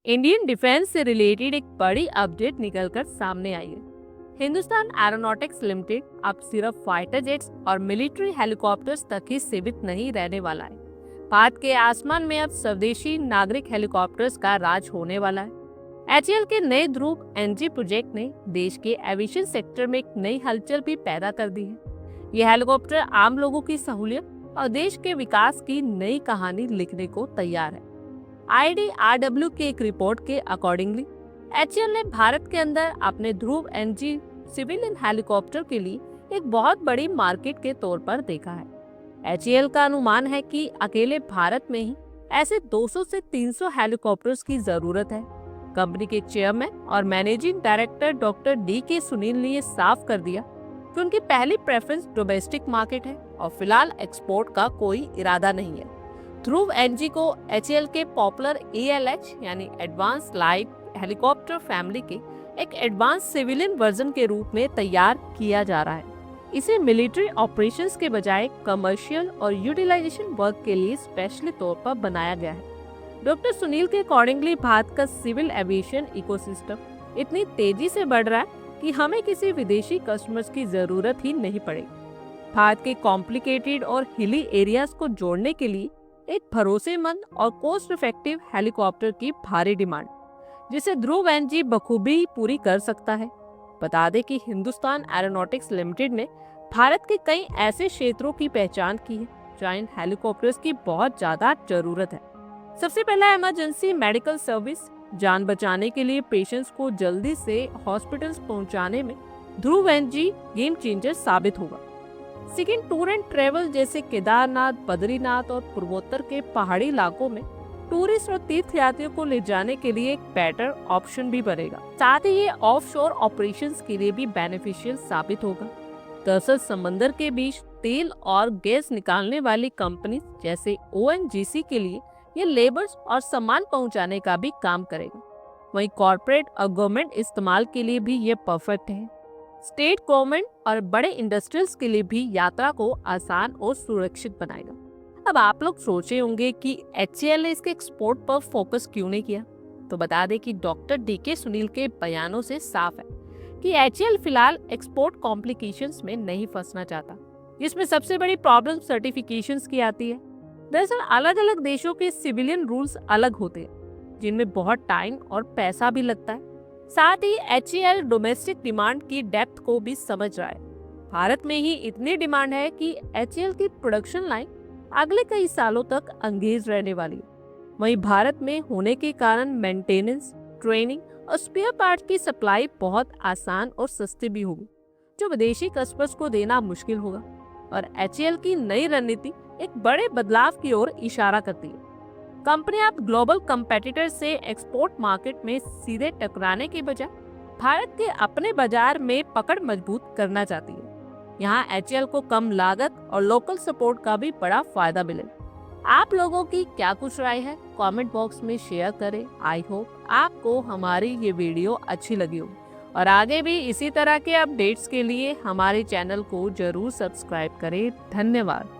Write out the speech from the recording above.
Indian defence से related एक बड़ी अपडेट निकलकर सामने आई है। हिंदुस्तान एरोनॉटिक्स लिमिटेड अब सिर्फ फाइटर जेट्स और मिलिट्री हेलीकॉप्टर्स तक ही सीमित नहीं रहने वाला है। भारत के आसमान में अब स्वदेशी नागरिक हेलीकॉप्टर्स का राज होने वाला है। एचएएल के नए ध्रुव एनजी प्रोजेक्ट ने देश के एविएशन सेक्टर में एक नई हलचल भी पैदा कर दी है। यह हेलीकॉप्टर आम लोगों की सहूलियत और देश के विकास की नई कहानी लिखने को तैयार है। IDRW की एक रिपोर्ट के अकॉर्डिंगली एचएएल ने भारत के अंदर अपने ध्रुव एनजी सिविलियन हेलीकॉप्टर के लिए एक बहुत बड़ी मार्केट के तौर पर देखा है। एचएएल का अनुमान है कि अकेले भारत में ही ऐसे 200 से 300 हेलीकॉप्टर्स की जरूरत है। कंपनी के चेयरमैन और managing director doctor DK Sunil ने ये साफ कर दिया कि उनकी पहली प्रेफरेंस डोमेस्टिक मार्केट है और फिलहाल एक्सपोर्ट का कोई इरादा नहीं है। ध्रुव एनजी को एचएएल के पॉपुलर ALH यानी एडवांस लाइट हेलीकॉप्टर फैमिली के एक एडवांस सिविलियन वर्जन के रूप में तैयार किया जा रहा है। इसे मिलिट्री ऑपरेशंस के बजाय कमर्शियल और यूटिलाइजेशन वर्क के लिए स्पेशली तौर पर बनाया गया है। डॉक्टर सुनील के अकॉर्डिंगली भारत का सिविल एविएशन इकोसिस्टम इतनी तेजी से बढ़ रहा है कि हमें किसी विदेशी कस्टमर्स की जरूरत ही नहीं पड़ेगी। भारत के कॉम्प्लिकेटेड और हिली एरियाज को जोड़ने के लिए एक भरोसेमंद और कॉस्ट इफेक्टिव हेलीकॉप्टर की भारी डिमांड, जिसे ध्रुव एनजी बखूबी पूरी कर सकता है। बता दें कि हिंदुस्तान एरोनॉटिक्स लिमिटेड ने भारत के कई ऐसे क्षेत्रों की पहचान की है जहां इन हेलीकॉप्टर्स की बहुत ज्यादा जरूरत है। सबसे पहला इमरजेंसी मेडिकल सर्विस, जान बचाने के लिए पेशेंट्स को जल्दी से हॉस्पिटल्स पहुंचाने में ध्रुव एनजी गेम चेंजर साबित होगा। सेकेंड, टूर एंड ट्रेवल, जैसे केदारनाथ, बद्रीनाथ और पूर्वोत्तर के पहाड़ी इलाकों में टूरिस्ट और तीर्थ यात्रियों को ले जाने के लिए एक बेटर ऑप्शन भी बनेगा। साथ ही ये ऑफशोर ऑपरेशंस के लिए भी बेनिफिशियल साबित होगा। दरअसल समंदर के बीच तेल और गैस निकालने वाली कंपनी जैसे ONGC के लिए ये लेबर्स और सामान पहुंचाने का भी काम करेगा। वहीं कॉर्पोरेट और गवर्नमेंट इस्तेमाल के लिए भी ये परफेक्ट है। स्टेट गवर्नमेंट और बड़े इंडस्ट्रियल्स के लिए भी यात्रा को आसान और सुरक्षित बनाएगा। अब आप लोग सोचे होंगे कि एचएएल ने इसके एक्सपोर्ट पर फोकस क्यों नहीं किया। तो बता दें कि डॉक्टर DK सुनील के बयानों से साफ है कि एचएएल फिलहाल एक्सपोर्ट कॉम्प्लिकेशंस में नहीं फंसना चाहता। इसमें सबसे बड़ी प्रॉब्लम सर्टिफिकेशंस की आती है। दरअसल अलग अलग देशों के सिविलियन रूल्स अलग होते हैं, जिनमें बहुत टाइम और पैसा भी लगता है। साथ ही एचएएल डोमेस्टिक डिमांड की डेप्थ को भी समझ रहा है। भारत में ही इतनी डिमांड है कि एचएएल की प्रोडक्शन लाइन अगले कई सालों तक अंगेज रहने वाली है। वहीं भारत में होने के कारण मेंटेनेंस, ट्रेनिंग और स्पेयर पार्ट की सप्लाई बहुत आसान और सस्ती भी होगी, जो विदेशी कस्टमर्स को देना मुश्किल होगा। और एचएएल की नई रणनीति एक बड़े बदलाव की ओर इशारा करती है। कंपनी अब ग्लोबल कंपेटिटर से एक्सपोर्ट मार्केट में सीधे टकराने के बजाय भारत के अपने बाजार में पकड़ मजबूत करना चाहती है। यहाँ एचएएल को कम लागत और लोकल सपोर्ट का भी बड़ा फायदा मिले। आप लोगों की क्या कुछ राय है, कमेंट बॉक्स में शेयर करें। आई होप आपको हमारी ये वीडियो अच्छी लगी हो और आगे भी इसी तरह के अपडेट्स के लिए हमारे चैनल को जरूर सब्सक्राइब करें। धन्यवाद।